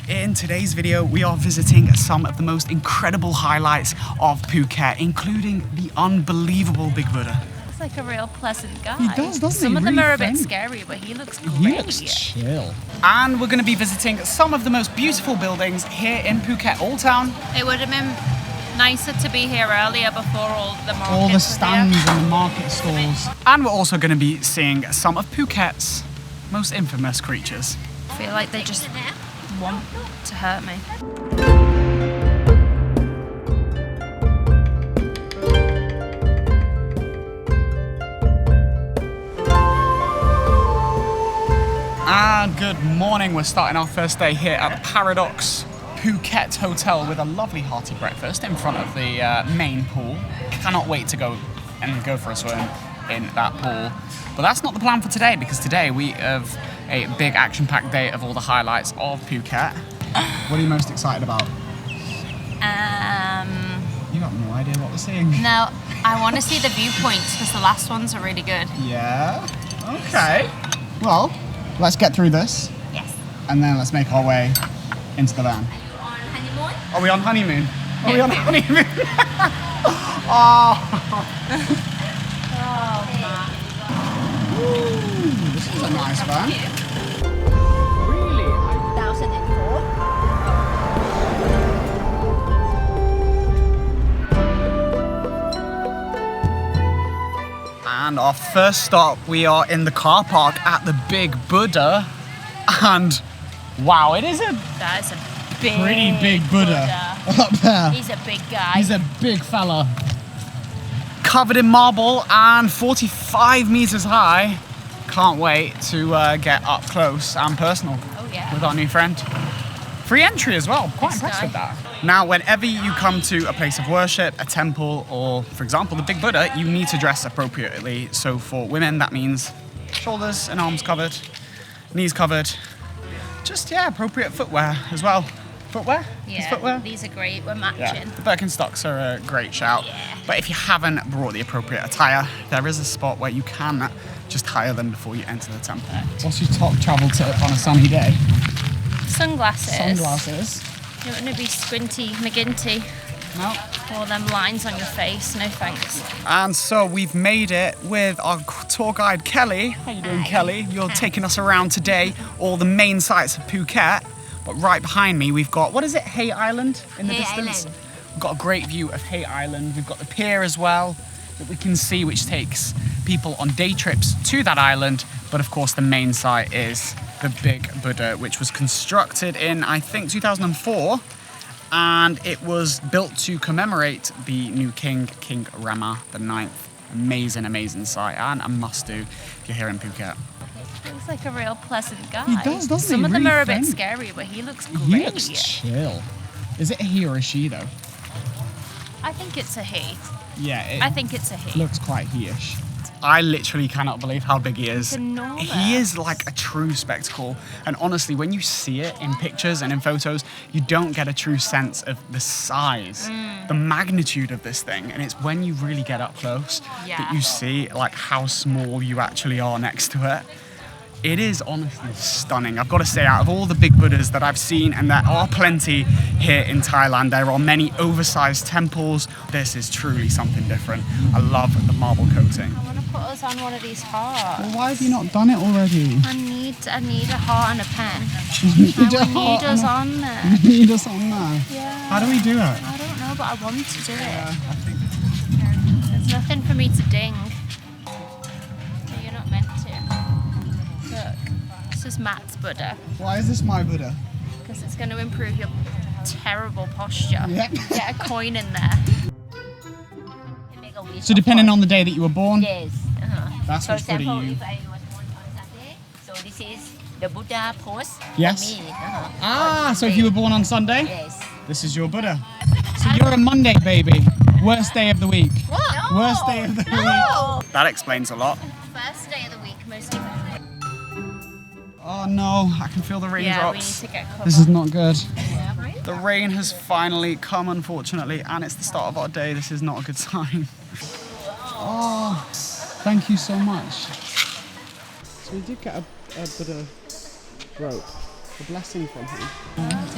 In today's video, we are visiting some of the most incredible highlights of Phuket, including the unbelievable Big Buddha. He's like a real pleasant guy. He does, doesn't he? Some of them Really are a bit friendly. scary, but he looks great. He looks chill. And we're going to be visiting some of the most beautiful buildings here in Phuket Old Town. It would have been nicer to be here earlier before all the markets All the were stands here. and the market stalls. And we're also going to be seeing some of Phuket's most infamous creatures. I feel like they just want to hurt me. And good morning, we're starting our first day here at the Paradox Phuket Hotel with a lovely hearty breakfast in front of the main pool. Cannot wait to go for a swim in that pool. But that's not the plan for today, because today we have a big action-packed day of all the highlights of Phuket. What are you most excited about? You have no idea what we're seeing. No, I want to see the viewpoints because the last ones are really good. Yeah, okay. Well, let's get through this. Yes. And then let's make our way into the van. Are we on honeymoon? Are we on honeymoon? Oh. Ooh, this is a nice van. Really? 2004. And our first stop, we are in the car park at the Big Buddha. And wow, it is a That is a pretty big Buddha up there. He's a big guy. He's a big fella. Covered in marble and 45 meters high. Can't wait to get up close and personal with our new friend. Free entry as well. Quite impressed with that. Now, whenever you come to a place of worship, a temple, or for example, the Big Buddha, you need to dress appropriately. So for women, that means shoulders and arms covered, knees covered. Just, yeah, appropriate footwear as well. Footwear? Yeah, Footwear? these are great. We're matching. Yeah, the Birkenstocks are a great shout. Yeah. But if you haven't brought the appropriate attire, there is a spot where you can just hire them before you enter the temple. What's your top travel tip on a sunny day? Sunglasses. Sunglasses. You don't want to be squinty McGinty. No. All them lines on your face. No thanks. And so we've made it with our tour guide Kelly. How you doing, Kelly? You're taking us around today, all the main sites of Phuket. But right behind me, we've got, what is it, Hay Island in the distance? Island. We've got a great view of Hay Island. We've got the pier as well that we can see, which takes people on day trips to that island. But of course, the main site is the Big Buddha, which was constructed in, I think, 2004. And it was built to commemorate the new king, King Rama IX. Amazing, amazing site, and a must-do if you're here in Phuket. He's like a real pleasant guy. He does, doesn't he? Some of them Really are a bit friendly. scary, but he looks great. He looks chill. Is it a he or a she, though? I think it's a he. Yeah, I think it's a he. looks quite he-ish. I literally cannot believe how big he is. It's enormous. He is like a true spectacle. And honestly, when you see it in pictures and in photos, you don't get a true sense of the size, the magnitude of this thing. And it's when you really get up close that you see like how small you actually are next to it. It is honestly stunning. I've got to say, out of all the big Buddhas that I've seen, and there are plenty here in Thailand, there are many oversized temples. This is truly something different. I love the marble coating. I want to put us on one of these hearts. Well, why have you not done it already? I need a heart and a pen. You need I need us on there. You need us on there. Yeah. How do we do it? I don't know, but I want to do it. I think There's nothing for me to ding. So you're not meant to. Look, this is Matt's Buddha Why is this my Buddha? because it's going to improve your terrible posture. Yep. Get a coin in there. So depending on the day that you were born, Yes. that's For which Buddha example, you... if I was born on Sunday, so this is the Buddha pose Yes. for me. Ah, so if you were born on Sunday, Yes. this is your Buddha. So you're a Monday baby. Worst day of the week. What? Worst day of the week. That explains a lot. First day of the week, most important. Oh no, I can feel the Yeah, we need raindrops. to get covered. This is not good. Yeah. The rain has finally come, unfortunately, and it's the start of our day. This is not a good sign. Oh, thank you so much. So we did get a bit of rope the blessing from him.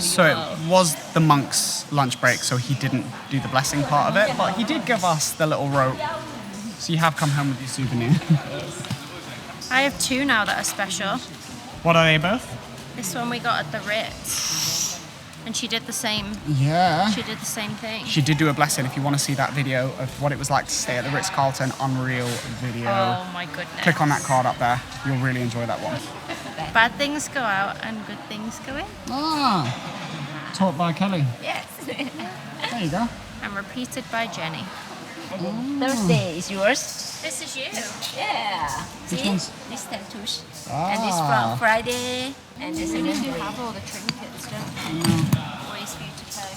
So it was the monk's lunch break, so he didn't do the blessing part of it, but he did give us the little rope. So you have come home with your souvenir. I have two now that are special. What are they both? This one we got at the Ritz. And she did the same. Yeah. She did the same thing. She did do a blessing. If you want to see that video of what it was like to stay at the Ritz-Carlton, unreal video. Oh my goodness. Click on that card up there. You'll really enjoy that one. Bad things go out and good things go in. Ah, taught by Kelly. Yes. There you go. And repeated by Jenny. Thursday is yours. This is you. Yeah. Which See? one's- This tattoos. Ah. And this from Friday. And this You is do have all the trinkets, don't you? Always for you to pay.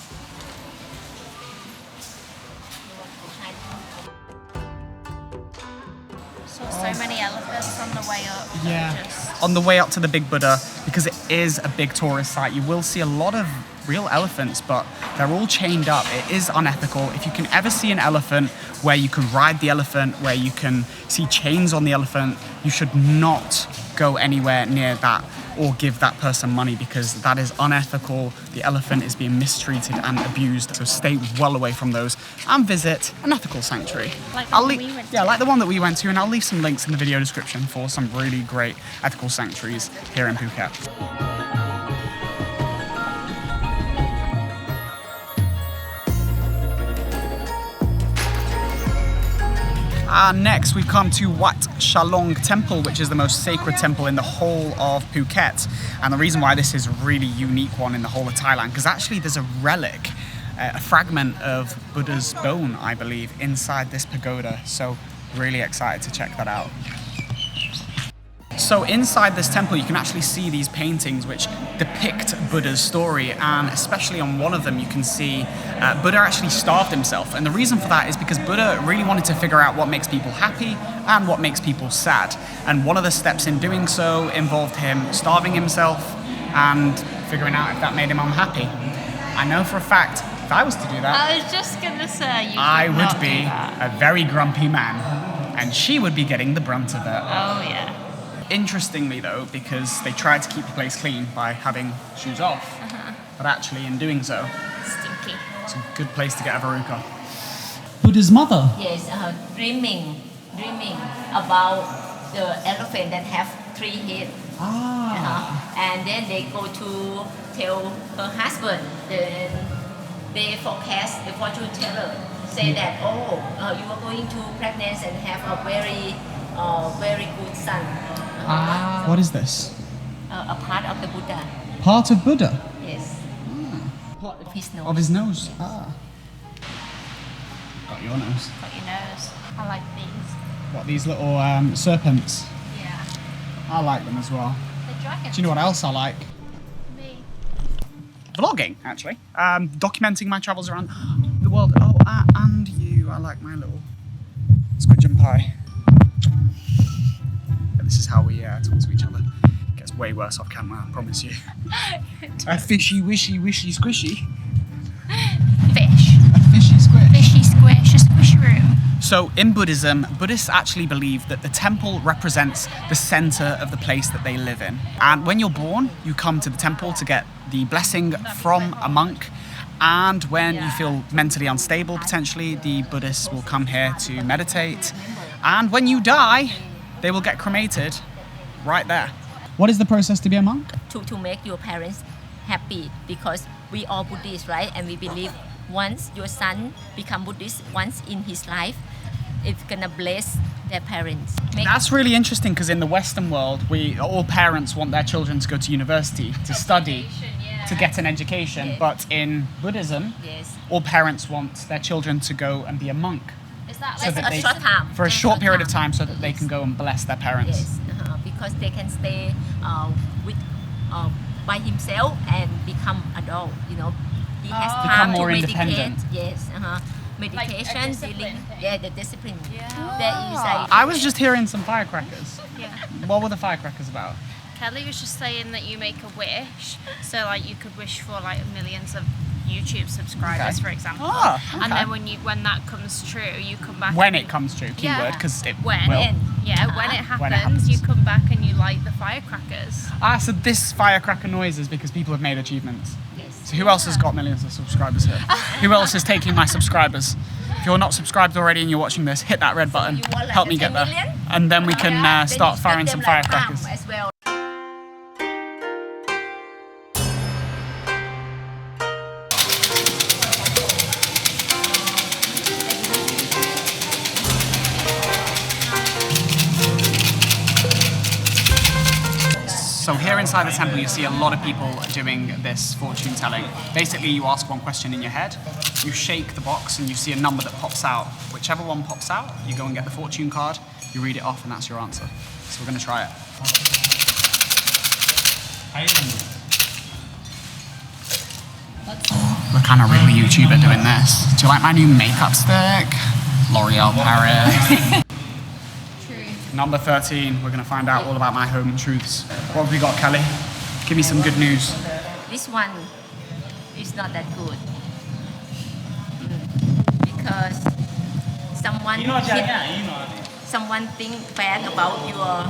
Saw so many elephants on the way up. Yeah. Just On the way up to the Big Buddha, because it is a big tourist site, you will see a lot of real elephants, but they're all chained up. It is unethical. If you can ever see an elephant where you can ride the elephant, where you can see chains on the elephant, you should not go anywhere near that or give that person money, because that is unethical. The elephant is being mistreated and abused, so stay well away from those and visit an ethical sanctuary. Like the one we went to. Yeah, like the one that we went to, and I'll leave some links in the video description for some really great ethical sanctuaries here in Phuket. Next we come to Wat Chalong Temple, which is the most sacred temple in the whole of Phuket. And the reason why this is a really unique one in the whole of Thailand, because actually there's a relic, a fragment of Buddha's bone, I believe, inside this pagoda. So really excited to check that out. So inside this temple you can actually see these paintings which depict Buddha's story, and especially on one of them you can see Buddha actually starved himself, and the reason for that is because Buddha really wanted to figure out what makes people happy and what makes people sad, and one of the steps in doing so involved him starving himself and figuring out if that made him unhappy. I know for a fact if I was to do that, I was just gonna say I would be a very grumpy man, and she would be getting the brunt of it. Oh yeah. Interestingly though, because they tried to keep the place clean by having shoes off, but actually in doing so, Stinky. it's a good place to get a verruca. Buddha's mother? Yes, dreaming about the elephant that have 3 heads. And then they go to tell her husband. Then they forecast the fortune teller, say that you are going to pregnant and have a very good son. What is this? A part of the Buddha. Part of Buddha? Yes. Part Of his nose. of his nose? Got your nose. Got your nose. I like these. What, these little serpents? Yeah. I like them as well. The dragon. Do you know what else I like? Me. Vlogging, actually. Documenting my travels around the world. Oh, and you. I like my little squidge and pie. But this is how we talk to each other. It gets way worse off camera, I promise you. A fishy, wishy, squishy. Fish. A fishy squish. Fishy squish. A squish room. So in Buddhism, Buddhists actually believe that the temple represents the center of the place that they live in. And when you're born, you come to the temple to get the blessing from a monk. And when you feel mentally unstable, potentially, the Buddhists will come here to meditate. And when you die, they will get cremated right there. What is the process to be a monk? To make your parents happy, because we all Buddhists, right? And we believe once your son become Buddhist once in his life, it's gonna bless their parents. That's really interesting, because in the Western world, all parents want their children to go to university, to study, to get an education. Yes. But in Buddhism, Yes. all parents want their children to go and be a monk Is that So like that A short time. for a short period of time, so that they can go and bless their parents. Yes, because they can stay with by himself and become adult. You know, he has Oh. Become time more to meditate. independent. Yes, meditation, discipline dealing. thing. Yeah, the discipline. Yeah. There is I was just hearing some firecrackers. Yeah. What were the firecrackers about? Kelly was just saying that you make a wish, so like you could wish for like millions of YouTube subscribers, Okay. for example. Ah, And okay. then when that comes true, you come back. When and it comes true, Yeah. keyword, because it When. will. And Yeah, when it When it happens, happens. you come back and you light the firecrackers. So this firecracker noise is because people have made achievements. Yes. So who else has got millions of subscribers here? Who else is taking my subscribers? If you're not subscribed already and you're watching this, hit that red button. You want like Help me 10 get there. million? And then we can Then start you firing give some them like firecrackers. as well. So here inside the temple, you see a lot of people doing this fortune telling. Basically, you ask one question in your head, you shake the box, and you see a number that pops out. Whichever one pops out, you go and get the fortune card, you read it off, and that's your answer. So we're going to try it. We're kind of really YouTuber doing this. Do you like my new makeup stick? L'Oreal Paris. Number 13, we're going to find out all about my home truths. What have we got, Kelly? Give me some good news. This one is not that good. Because someone think bad about your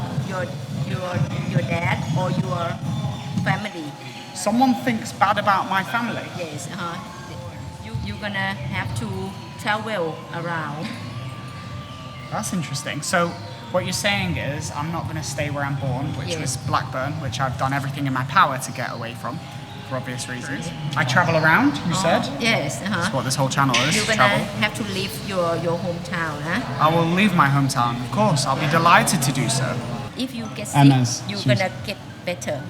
dad or your family. Someone thinks bad about my family. Yes, you're gonna have to travel around. That's interesting. So what you're saying is I'm not going to stay where I'm born, which Yes. was Blackburn, which I've done everything in my power to get away from, for obvious reasons. I travel around, you said? Yes, That's what this whole channel is, You're gonna travel. have to leave your hometown, huh? I will leave my hometown, of course. I'll be delighted to do so. If you get sick, Emma's you're shoes. gonna get better.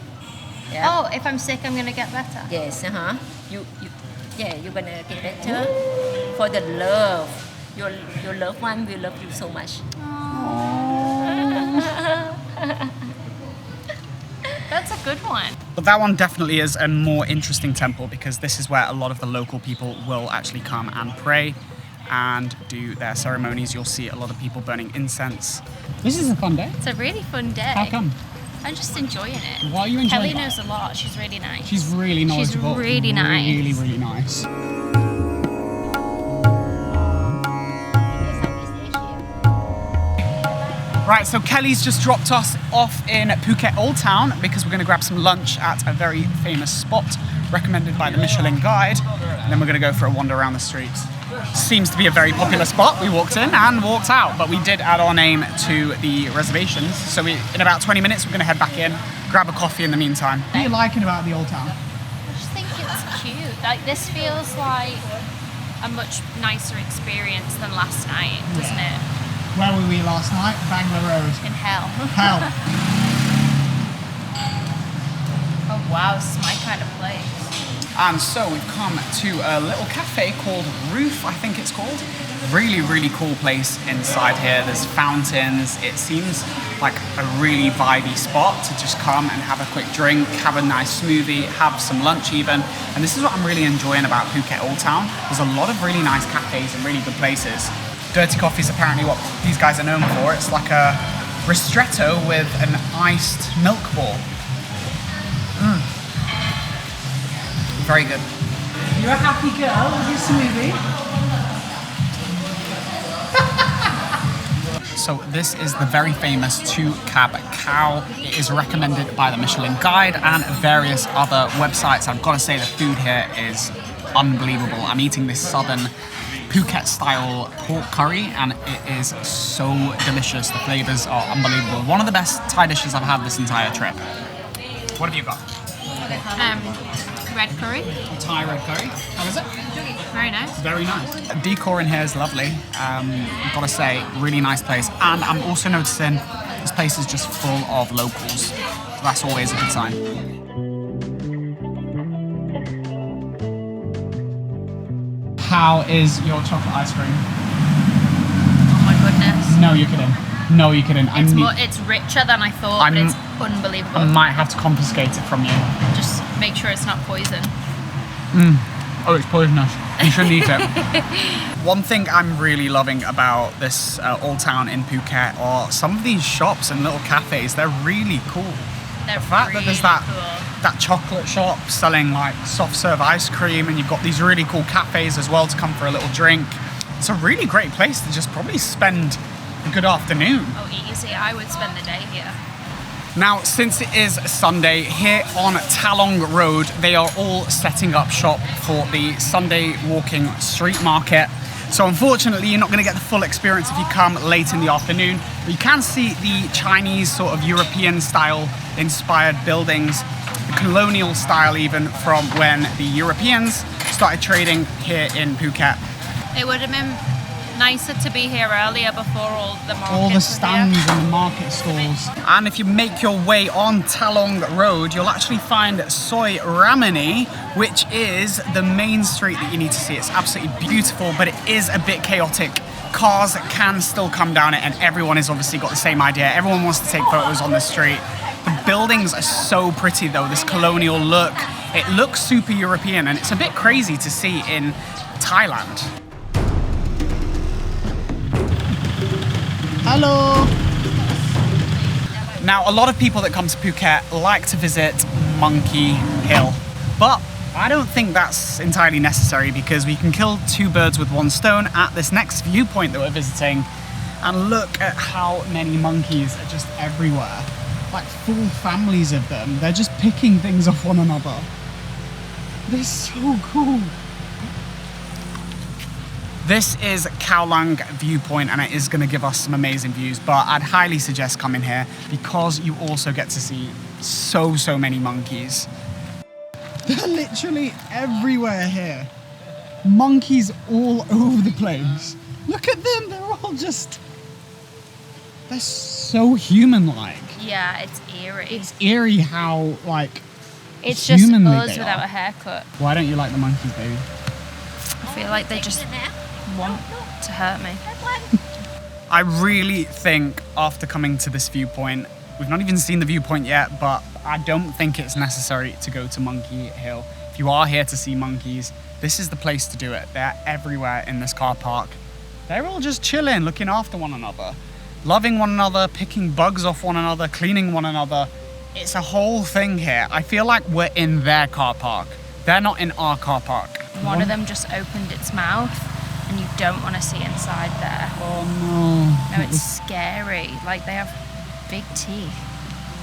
Yeah. Oh, if I'm sick, I'm gonna get better. Yes, you're gonna get better for the love. Your loved one will love you so much. That's a good one. But that one definitely is a more interesting temple because this is where a lot of the local people will actually come and pray and do their ceremonies. You'll see a lot of people burning incense. This is a fun day. It's a really fun day. How come? I'm just enjoying it. Why are you enjoying Kelly it? knows a lot. She's really nice. She's really knowledgeable. She's really nice. Really, really nice. Right, so Kelly's just dropped us off in Phuket Old Town because we're going to grab some lunch at a very famous spot recommended by the Michelin Guide. And then we're going to go for a wander around the streets. Seems to be a very popular spot. We walked in and walked out, but we did add our name to the reservations. So in about 20 minutes, we're going to head back in, grab a coffee in the meantime. What are you liking about the Old Town? I just think it's cute. Like, this feels like a much nicer experience than last night, doesn't it? Where were we last night? Bangla Road. In hell. Hell. Oh wow, this is my kind of place. And so we've come to a little cafe called Roof, I think it's called. Really, really cool place inside here. There's fountains. It seems like a really vibey spot to just come and have a quick drink, have a nice smoothie, have some lunch even. And this is what I'm really enjoying about Phuket Old Town. There's a lot of really nice cafes and really good places. Dirty coffee is apparently what these guys are known for. It's like a ristretto with an iced milk ball. Very good. You're a happy girl with your smoothie. So this is the very famous Kab Khao. It is recommended by the Michelin Guide and various other websites. I've got to say the food here is unbelievable. I'm eating this southern Phuket style pork curry and it is so delicious. The flavors are unbelievable. One of the best Thai dishes I've had this entire trip. What have you got? Red curry. Thai red curry. How is it? Very nice. Very nice. The decor in here is lovely. I've got to say, really nice place. And I'm also noticing this place is just full of locals. So that's always a good sign. How is your chocolate ice cream? Oh my goodness. No, you're kidding. No, you're kidding. It's richer than I thought, but it's unbelievable. I might have to confiscate it from you. Just make sure it's not poison. Oh, it's poisonous. You shouldn't eat it. One thing I'm really loving about this old town in Phuket are some of these shops and little cafes. They're really cool. They're The fact that there's that chocolate shop selling like soft serve ice cream and you've got these really cool cafes as well to come for a little drink. It's a really great place to just probably spend good afternoon. Oh, easy. I would spend the day here. Now, since it is Sunday, here on Chalong Road, they are all setting up shop for the Sunday walking street market. So unfortunately, you're not going to get the full experience if you come late in the afternoon. But you can see the Chinese sort of European style inspired buildings, the colonial style even from when the Europeans started trading here in Phuket. It would have been nicer to be here earlier before all the markets. All the stands and the market stalls. And if you make your way on Chalong Road, you'll actually find Soi Romanee, which is the main street that you need to see. It's absolutely beautiful, but it is a bit chaotic. Cars can still come down it, and everyone has obviously got the same idea. Everyone wants to take photos on the street. The buildings are so pretty though, this colonial look. It looks super European, and it's a bit crazy to see in Thailand. Hello! Now, a lot of people that come to Phuket like to visit Monkey Hill, but I don't think that's entirely necessary because we can kill two birds with one stone at this next viewpoint that we're visiting. And look at how many monkeys are just everywhere. Like full families of them. They're just picking things off one another. They're so cool. This is Khao Lang Viewpoint, and it is going to give us some amazing views, but I'd highly suggest coming here because you also get to see so many monkeys. They're literally everywhere here. Monkeys all over the place. Look at them, they're all just... They're so human-like. Yeah, it's eerie. It's eerie how, like, it's just us human-like they without are. a haircut. Why don't you like the monkeys, baby? I feel like they just want to hurt me. I really think after coming to this viewpoint, we've not even seen the viewpoint yet, but I don't think it's necessary to go to Monkey Hill. If you are here to see monkeys, this is the place to do it. They're everywhere in this car park. They're all just chilling, looking after one another, loving one another, picking bugs off one another, cleaning one another. It's a whole thing here. I feel like we're in their car park. They're not in our car park. One of them just opened its mouth and you don't want to see inside there. Oh no. No, it's scary. Like they have big teeth.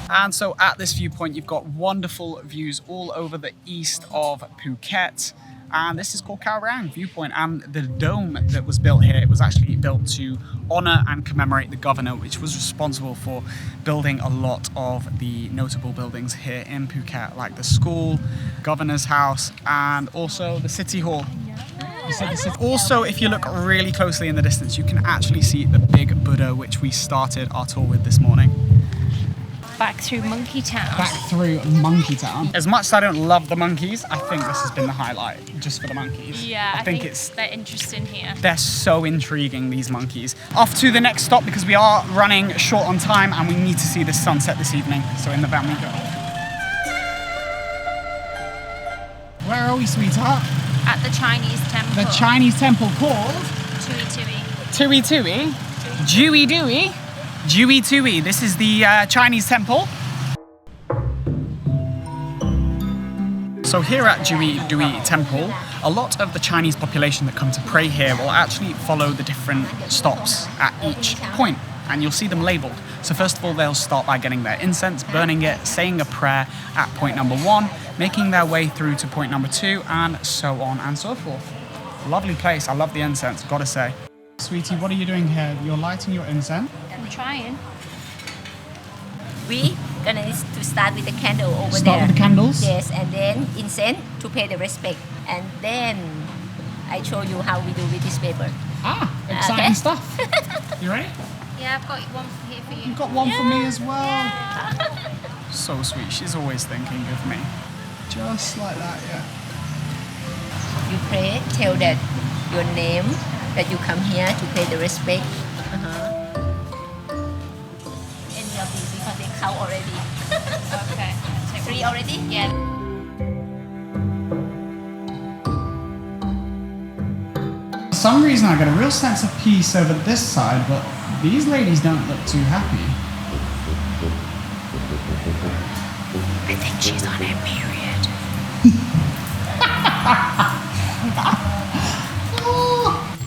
And so at this viewpoint, you've got wonderful views all over the east of Phuket. And this is called Khao Rang Viewpoint. And the dome that was built here, it was actually built to honor and commemorate the governor, which was responsible for building a lot of the notable buildings here in Phuket, like the school, governor's house, and also the city hall. Also, if you look really closely in the distance, you can actually see the big Buddha, which we started our tour with this morning. Back through Monkey Town. Back through Monkey Town. As much as I don't love the monkeys, I think this has been the highlight, just for the monkeys. Yeah, I think it's... they're interesting here. They're so intriguing, these monkeys. Off to the next stop because we are running short on time and we need to see the sunset this evening. So in the van we go. Where are we, sweetheart? At the Chinese temple. The Chinese temple called? Jui Tui. Tui Tui? Jui Tui? Jui Tui. This is the Chinese temple. So here at Jui Tui Temple, a lot of the Chinese population that come to pray here will actually follow the different stops at each point, and you'll see them labelled. So first of all, they'll start by getting their incense, burning it, saying a prayer at point number 1, making their way through to point number 2, and so on and so forth. Lovely place. I love the incense, gotta say. Sweetie, what are you doing here? You're lighting your incense? I'm trying. We gonna to start with the candle over there. Start with the candles? Yes, and then incense to pay the respect. And then I show you how we do with this paper. Ah, exciting stuff. You ready? Yeah, I've got one here for you. You've got one for me as well. So sweet. She's always thinking of me. Just like that, yeah. You pray, tell that your name, that you come here to pay the respect. Any of these because they count already. Okay. 3 already? Yeah. For some reason I get a real sense of peace over this side, but these ladies don't look too happy. I think she's on her period.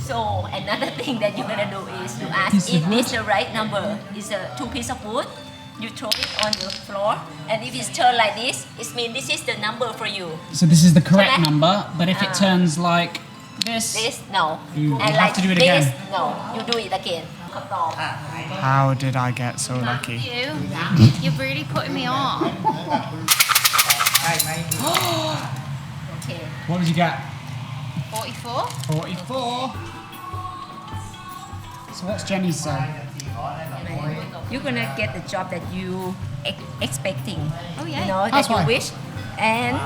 So another thing that you're gonna do is you ask It is the right number. It's a 2 piece of wood. You throw it on the floor, and if it's turned like this, it means this is the number for you. So this is the correct So that- number, but if it turns like this, no. You and have like to do it this, again. no. You do it again. how did I get so lucky? You're really putting me on. Okay. What did you get? 44. 44. So what's Jenny's say? You're gonna get the job that you expecting. Oh, yeah. You know That's that you why. wish, and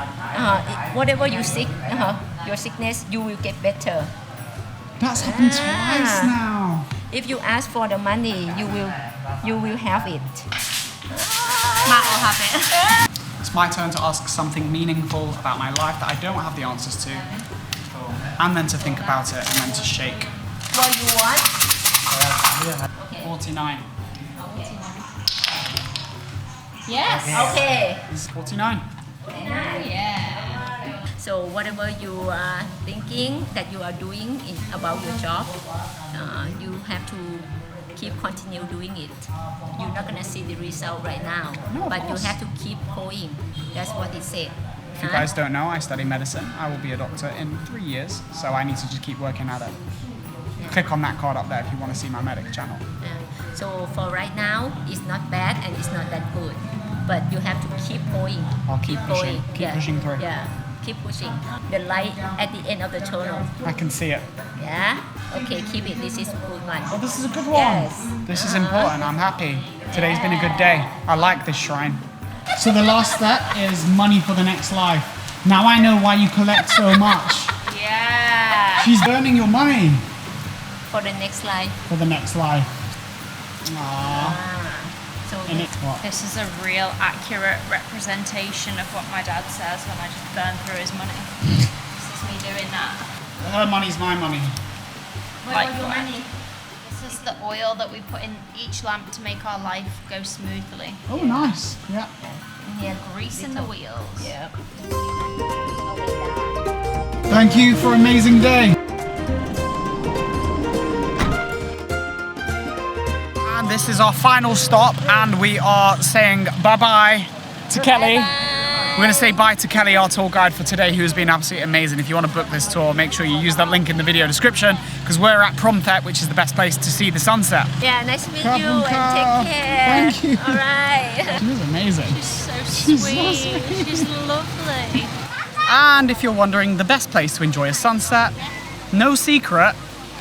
whatever you seek, your sickness, you will get better. That's happened twice now. If you ask for the money, you will have it. Matt will have it. It's my turn to ask something meaningful about my life that I don't have the answers to, and then to think about it, and then to shake. What you want? 49. Yes. Okay. This is 49. Yeah. So whatever you are thinking that you are doing about your job, you have to continue doing it. You're not gonna see the result right now, No, of but you course. have to keep going. That's what it said. If you guys don't know, I study medicine. I will be a doctor in 3 years, so I need to just keep working at it. Click on that card up there if you want to see my medic channel. So for right now, it's not bad and it's not that good, but you have to keep going. I'll keep pushing. going. Keep pushing through. Yeah, keep pushing. The light at the end of the tunnel. I can see it. Yeah. Okay, keep it. This is a good one. Oh, this is a good one. Yes. This is important. I'm happy. Today's been a good day. I like this shrine. So the last step is money for the next life. Now I know why you collect so much. Yeah. She's burning your money For the next life. for the next life. Aww. So And it's what? This is a real accurate representation of what my dad says when I just burn through his money. This is me doing that. Her money's my money. what like about your what? money? This is the oil that we put in each lamp to make our life go smoothly. Oh, nice. Yeah. Yeah. Grease in the wheels. Yeah. Thank you for an amazing day. And this is our final stop, and we are saying bye-bye to Kelly. We're going to say bye to Kelly, our tour guide for today, who has been absolutely amazing. If you want to book this tour, make sure you use that link in the video description, because we're at Promthep, which is the best place to see the sunset. Yeah, nice to meet Kab you Khao. and take care. Thank you. All right. She was amazing. So She's so sweet. sweet. She's lovely. And if you're wondering the best place to enjoy a sunset, no secret,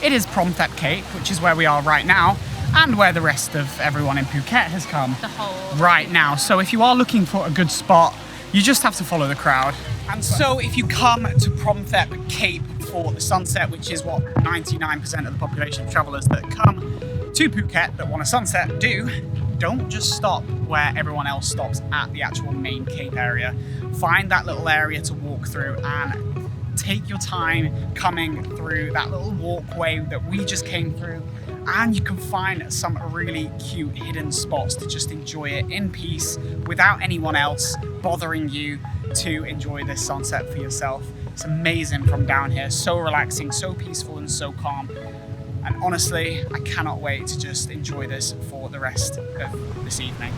it is Promthep Cape, which is where we are right now, and where the rest of everyone in Phuket has come The whole. right now. So if you are looking for a good spot, you just have to follow the crowd. And so if you come to Promthep Cape for the sunset, which is what 99% of the population of travelers that come to Phuket that want a sunset do, don't just stop where everyone else stops at the actual main Cape area. Find that little area to walk through and take your time coming through that little walkway that we just came through, and you can find some really cute hidden spots to just enjoy it in peace without anyone else bothering you to enjoy this sunset for yourself. It's amazing from down here, so relaxing, so peaceful and so calm. And honestly, I cannot wait to just enjoy this for the rest of this evening.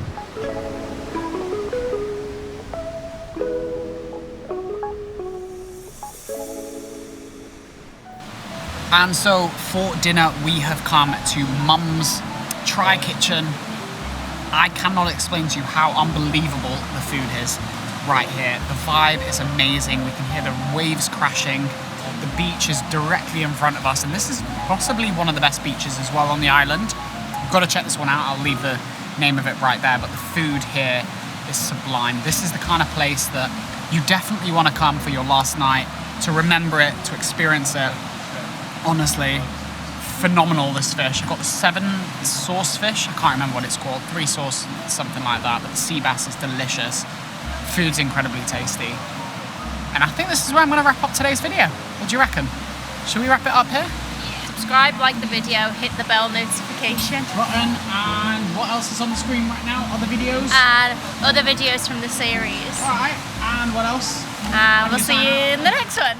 And so for dinner, we have come to Mum's Tri Kitchen. I cannot explain to you how unbelievable the food is right here. The vibe is amazing. We can hear the waves crashing. The beach is directly in front of us, and this is possibly one of the best beaches as well on the island. You've got to check this one out. I'll leave the name of it right there, but the food here is sublime. This is the kind of place that you definitely want to come for your last night, to remember it, to experience it. Honestly, phenomenal, this fish. I've got the 7 sauce fish. I can't remember what it's called. 3 sauce, something like that. But the sea bass is delicious. Food's incredibly tasty. And I think this is where I'm going to wrap up today's video. What do you reckon? Should we wrap it up here? Subscribe, like the video, hit the bell notification. Button, and what else is on the screen right now? Other videos? And other videos from the series. Alright, and what else? We'll see you in the next one.